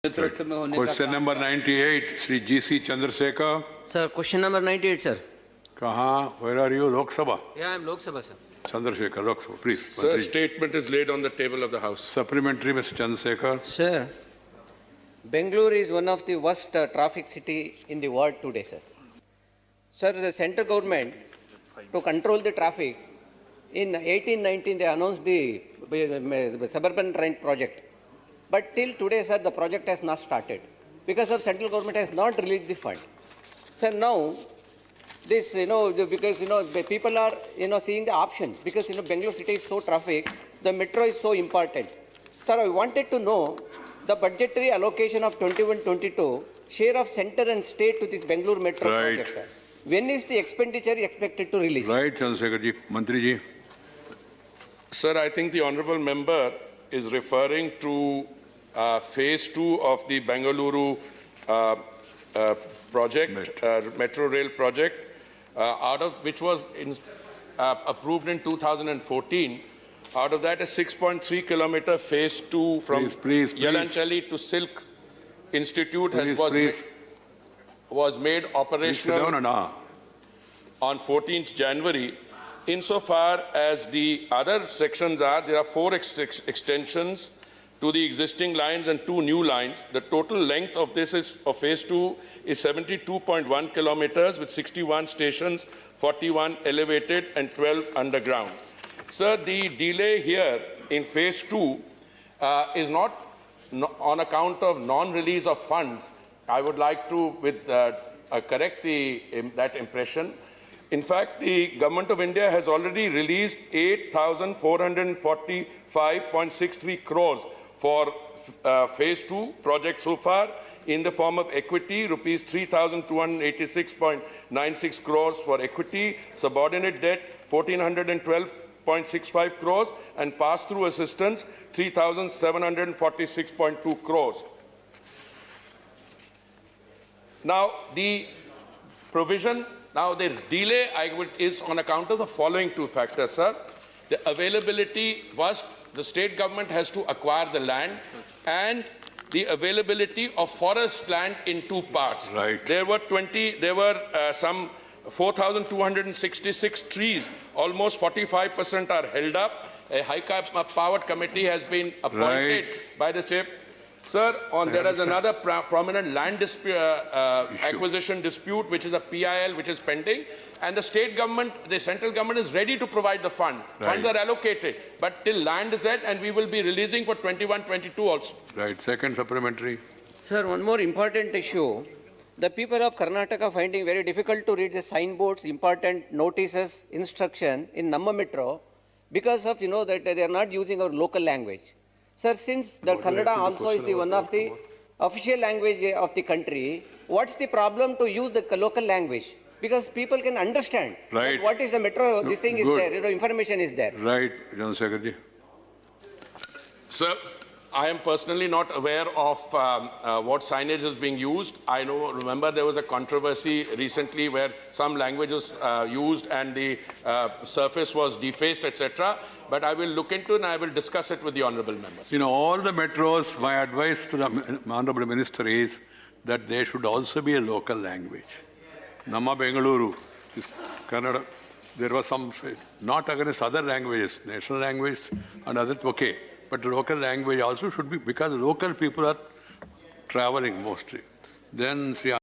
नेतृत्व में होने का question number 98 Shri GC Chandrashekhar. Sir question number 98 sir. कहाँ? Where are you? Lok Sabha. Yeah, I am Lok Sabha sir. Chandrasekhar, Lok Sabha, please. Sir, Mantri. statement is laid on the table of the House. Supplementary, Mr. Chandrasekhar. Sir, Bangalore is one of the worst traffic city in the world today sir. Sir, the central government to control the traffic in 1819 they announced the suburban train project. But till today, sir, the project has not started because of central government has not released the fund. Sir, now this, because, people are, seeing the option because, Bangalore city is so traffic, the metro is so important. Sir, I wanted to know the budgetary allocation of 21-22, share of center and state to this Bangalore metro Right. project. When is the expenditure expected to release? Right, Chandrasekhar ji. Mantri ji. Sir, I think the honorable member is referring to phase 2 of the Bengaluru project, metro rail project, out of which was approved in 2014. Out of that, a 6.3 kilometer phase 2 from Yelanchalli to Silk Institute was made operational on 14th January. Insofar as the other sections are, there are 4 extensions to the existing lines and 2 new lines. The total length of this of phase 2 is 72.1 kilometers with 61 stations, 41 elevated and 12 underground. Sir, the delay here in phase 2 is not on account of non-release of funds. I would like to correct that impression. In fact, the Government of India has already released 8,445.63 crores for phase 2 project so far in the form of equity, rupees 3,286.96 crores for equity, subordinate debt 1,412.65 crores, and pass-through assistance 3,746.2 crores. Now, the provision. Now, the delay is on account of the following 2 factors, sir. The availability, first, the state government has to acquire the land, and the availability of forest land in 2 parts. Right. There were some 4,266 trees. Almost 45% are held up. A high-powered committee has been appointed by the state. Sir, there is another prominent land acquisition dispute, which is a PIL, which is pending, and the state government, the central government is ready to provide the fund. Right. Funds are allocated, but till land is at, and we will be releasing for 21-22 also. Right. Second supplementary. Sir, one more important issue. The people of Karnataka finding very difficult to read the signboards, important notices, instruction in Namma Metro because of, that they are not using our local language. Sir, since the Kannada also is one of the official language of the country, what's the problem to use the local language? Because people can understand what is the metro, this thing is there, information is there. Right, Chandrasekhar ji. Sir, I am personally not aware of what signage is being used. Remember there was a controversy recently where some language was used and the surface was defaced, etc. But I will look into it and I will discuss it with the honourable members. All the metros, my advice to the honourable minister is that they should also be a local language. Namma Bengaluru is Kannada. There was some, not against other languages, national language and others, okay. But local language also should be, because local people are traveling mostly. Then